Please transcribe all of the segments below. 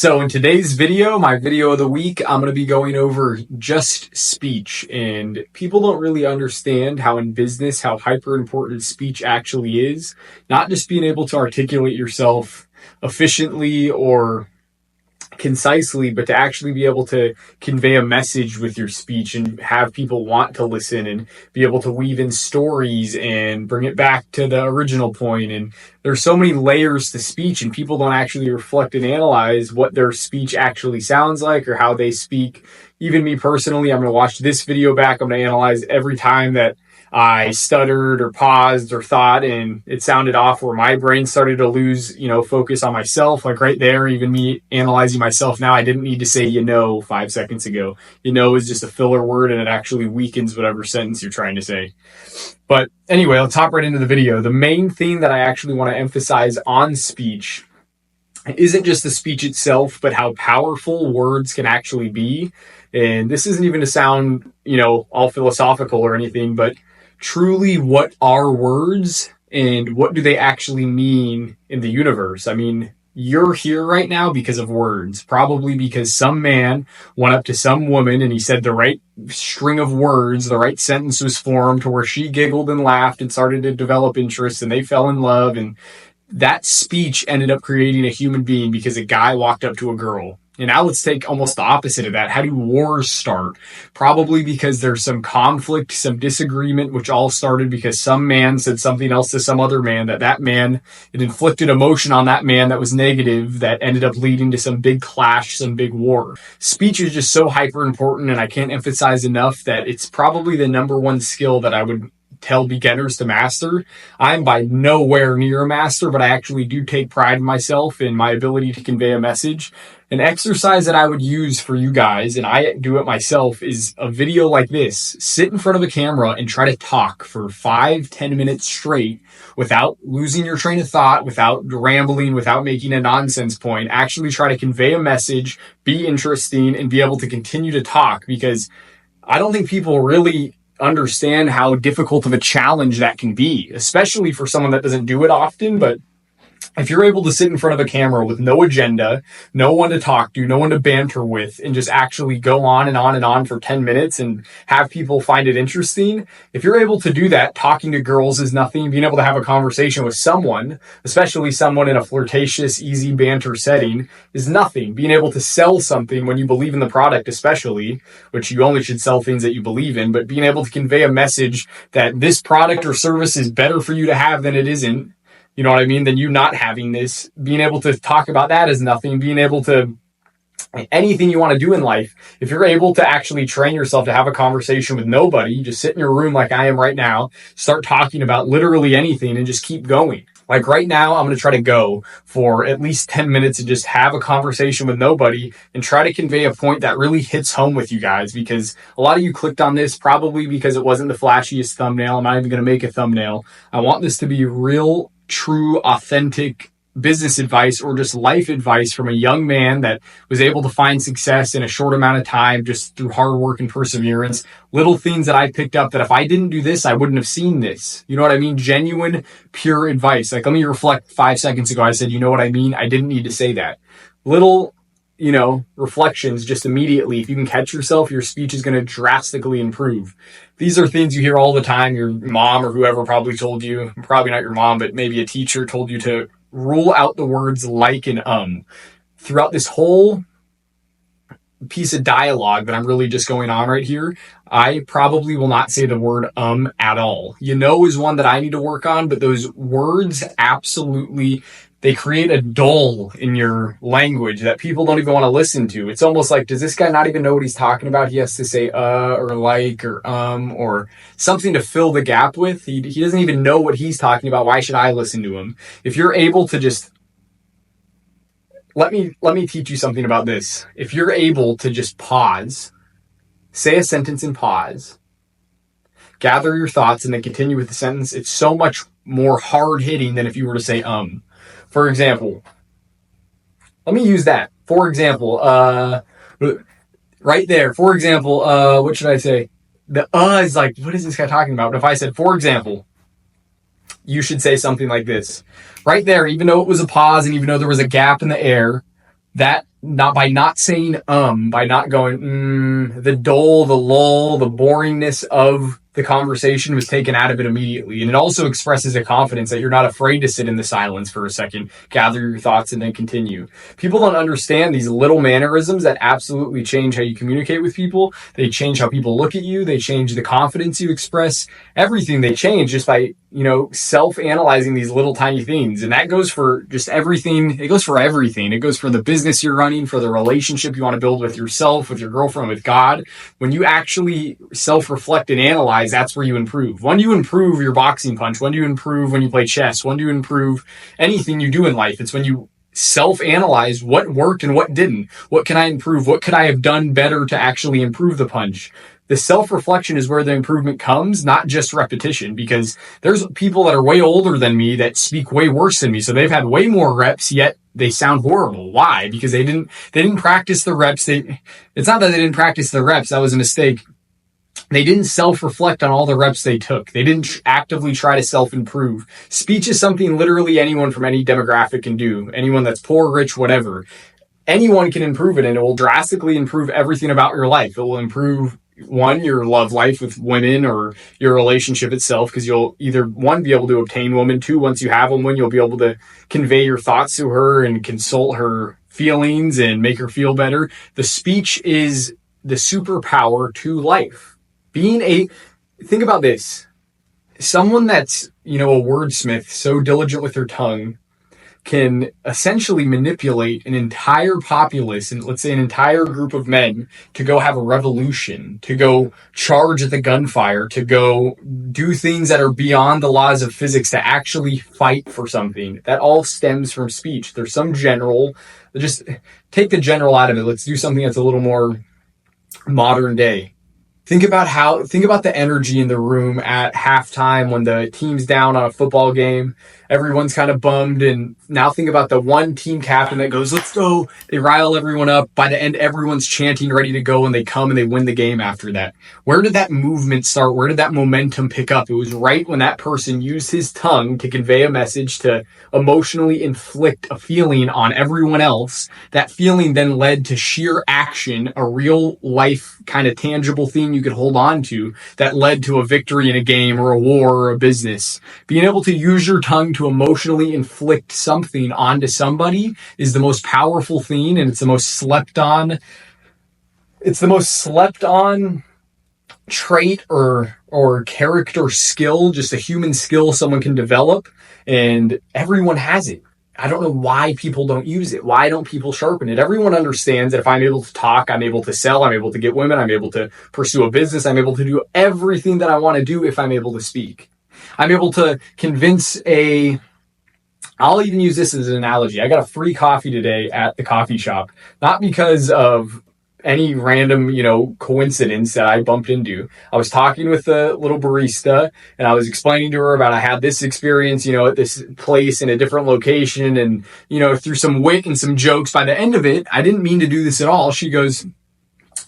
So in today's video, my video of the week, I'm going to be going over just speech. And people don't really understand how in business, how hyper important speech actually is. Not just being able to articulate yourself efficiently or concisely, but to actually be able to convey a message with your speech and have people want to listen and be able to weave in stories and bring it back to the original point. And there's so many layers to speech, and people don't actually reflect and analyze what their speech actually sounds like or how they speak. Even me personally, I'm going to watch this video back. I'm going to analyze every time that I stuttered or paused or thought and it sounded off, where my brain started to lose, focus on myself. Like right there, even me analyzing myself now, I didn't need to say, 5 seconds ago. Is just a filler word, and it actually weakens whatever sentence you're trying to say. But anyway, let's hop right into the video. The main thing that I actually want to emphasize on speech isn't just the speech itself, but how powerful words can actually be. And this isn't even to sound, all philosophical or anything, but truly, what are words and what do they actually mean in the universe? I mean, you're here right now because of words, probably because some man went up to some woman and he said the right string of words, the right sentence was formed to where she giggled and laughed and started to develop interest, and they fell in love. And that speech ended up creating a human being because a guy walked up to a girl. And now let's take almost the opposite of that. How do wars start? Probably because there's some conflict, some disagreement, which all started because some man said something else to some other man, that man, it inflicted emotion on that man that was negative, that ended up leading to some big clash, some big war. Speech is just so hyper important, and I can't emphasize enough that it's probably the number one skill that I would tell beginners to master. I'm by nowhere near a master, but I actually do take pride in myself and my ability to convey a message. An exercise that I would use for you guys, and I do it myself, is a video like this. Sit in front of a camera and try to talk for 5-10 minutes straight without losing your train of thought, without rambling, without making a nonsense point. Actually try to convey a message, be interesting, and be able to continue to talk, because I don't think people really understand how difficult of a challenge that can be, especially for someone that doesn't do it often. But if you're able to sit in front of a camera with no agenda, no one to talk to, no one to banter with, and just actually go on and on and on for 10 minutes and have people find it interesting, if you're able to do that, talking to girls is nothing. Being able to have a conversation with someone, especially someone in a flirtatious, easy banter setting, is nothing. Being able to sell something when you believe in the product, especially, which you only should sell things that you believe in, but being able to convey a message that this product or service is better for you to have than it isn't, you know what I mean? Then you not having this, being able to talk about that is nothing. Being able to, anything you want to do in life, if you're able to actually train yourself to have a conversation with nobody, just sit in your room like I am right now, start talking about literally anything and just keep going. Like right now, I'm going to try to go for at least 10 minutes and just have a conversation with nobody and try to convey a point that really hits home with you guys, because a lot of you clicked on this probably because it wasn't the flashiest thumbnail. I'm not even going to make a thumbnail. I want this to be real, true, authentic business advice or just life advice from a young man that was able to find success in a short amount of time just through hard work and perseverance. Little things that I picked up that if I didn't do this, I wouldn't have seen this. You know what I mean? Genuine, pure advice. Like, let me reflect. 5 seconds ago, I said, you know what I mean? I didn't need to say that. Little, reflections just immediately. If you can catch yourself, your speech is going to drastically improve. These are things you hear all the time. Your mom or whoever probably told you, probably not your mom, but maybe a teacher told you to rule out the words like and throughout this whole piece of dialogue that I'm really just going on right here. I probably will not say the word at all. Is one that I need to work on, but those words absolutely, they create a dull in your language that people don't even want to listen to. It's almost like, does this guy not even know what he's talking about? He has to say or like or something to fill the gap with. He doesn't even know what he's talking about. Why should I listen to him? If you're able to just let me teach you something about this. If you're able to just pause, say a sentence and pause, gather your thoughts, and then continue with the sentence, it's so much more hard hitting than if you were to say For example, let me use that. For example, right there. For example, what should I say? The is like, what is this guy talking about? But if I said, for example, you should say something like this. Right there, even though it was a pause and even though there was a gap in the air, That not by not saying by not going the dull, the lull, the boringness of the conversation was taken out of it immediately. And it also expresses a confidence that you're not afraid to sit in the silence for a second, gather your thoughts, and then continue. People don't understand these little mannerisms that absolutely change how you communicate with people. They change how people look at you. They change the confidence you express. Everything they change just by, self-analyzing these little tiny things. And that goes for just everything. It goes for everything. It goes for the business you're running, for the relationship you want to build with yourself, with your girlfriend, with God. When you actually self-reflect and analyze, that's where you improve. When do you improve your boxing punch? When do you improve when you play chess? When do you improve anything you do in life? It's when you self-analyze what worked and what didn't. What can I improve? What could I have done better to actually improve the punch? The self-reflection is where the improvement comes, not just repetition, because there's people that are way older than me that speak way worse than me. So they've had way more reps, yet they sound horrible. Why? Because they didn't practice the reps. It's not that they didn't practice the reps. That was a mistake. They didn't self-reflect on all the reps they took. They didn't actively try to self-improve. Speech is something literally anyone from any demographic can do. Anyone that's poor, rich, whatever. Anyone can improve it, and it will drastically improve everything about your life. It will improve, one, your love life with women or your relationship itself, because you'll either, one, be able to obtain women, two, once you have a woman, you'll be able to convey your thoughts to her and consult her feelings and make her feel better. The speech is the superpower to life. Think about this. Someone that's, a wordsmith, so diligent with their tongue, can essentially manipulate an entire populace, and let's say an entire group of men, to go have a revolution, to go charge at the gunfire, to go do things that are beyond the laws of physics, to actually fight for something. That all stems from speech. There's some general, just take the general out of it. Let's do something that's a little more modern day. Think about the energy in the room at halftime when the team's down on a football game. Everyone's kind of bummed. And now think about the one team captain that goes, let's go. They rile everyone up. By the end, everyone's chanting, ready to go, and they come and they win the game after that. Where did that movement start? Where did that momentum pick up? It was right when that person used his tongue to convey a message, to emotionally inflict a feeling on everyone else. That feeling then led to sheer action, a real life kind of tangible thing you could hold on to, that led to a victory in a game or a war or a business. Being able to use your tongue to emotionally inflict something onto somebody is the most powerful thing, and it's the most slept on trait or character skill, just a human skill someone can develop, and everyone has it. I don't know why people don't use it. Why don't people sharpen it? Everyone understands that if I'm able to talk, I'm able to sell, I'm able to get women, I'm able to pursue a business, I'm able to do everything that I want to do if I'm able to speak. I'm able to convince I'll even use this as an analogy. I got a free coffee today at the coffee shop, not because of any random, coincidence that I bumped into. I was talking with the little barista, and I was explaining to her about I had this experience, at this place in a different location, and, through some wit and some jokes. By the end of it, I didn't mean to do this at all. She goes,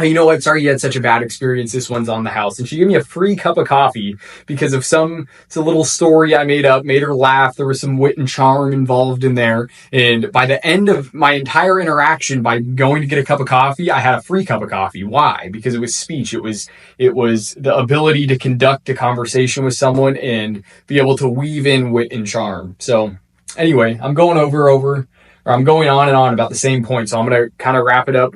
you know what, sorry you had such a bad experience, this one's on the house. And she gave me a free cup of coffee because of it's a little story I made up, made her laugh. There was some wit and charm involved in there. And by the end of my entire interaction, by going to get a cup of coffee, I had a free cup of coffee. Why? Because it was speech. It was the ability to conduct a conversation with someone and be able to weave in wit and charm. So anyway, I'm going I'm going on and on about the same point. So I'm going to kind of wrap it up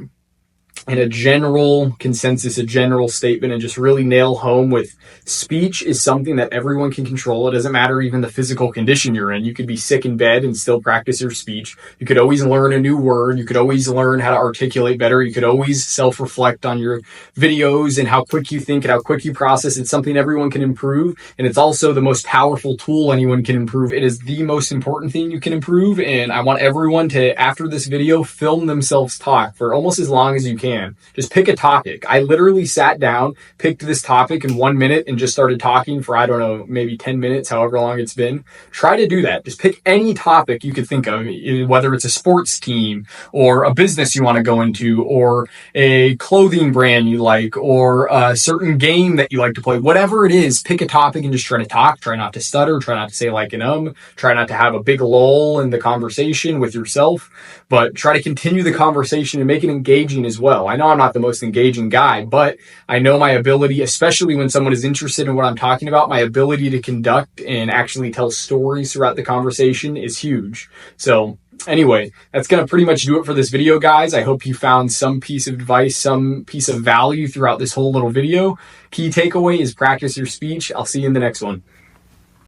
in a general consensus, a general statement, and just really nail home with speech is something that everyone can control. It doesn't matter even the physical condition you're in. You could be sick in bed and still practice your speech. You could always learn a new word. You could always learn how to articulate better. You could always self-reflect on your videos and how quick you think and how quick you process. It's something everyone can improve. And it's also the most powerful tool anyone can improve. It is the most important thing you can improve. And I want everyone to, after this video, film themselves talk for almost as long as you can. can. Just pick a topic. I literally sat down, picked this topic in 1 minute and just started talking for, I don't know, maybe 10 minutes, however long it's been. Try to do that. Just pick any topic you could think of, whether it's a sports team or a business you want to go into or a clothing brand you like or a certain game that you like to play. Whatever it is, pick a topic and just try to talk. Try not to stutter. Try not to say like an. Try not to have a big lull in the conversation with yourself, but try to continue the conversation and make it engaging as well. I know I'm not the most engaging guy, but I know my ability, especially when someone is interested in what I'm talking about, my ability to conduct and actually tell stories throughout the conversation is huge. So anyway, that's going to pretty much do it for this video, guys. I hope you found some piece of advice, some piece of value throughout this whole little video. Key takeaway is practice your speech. I'll see you in the next one.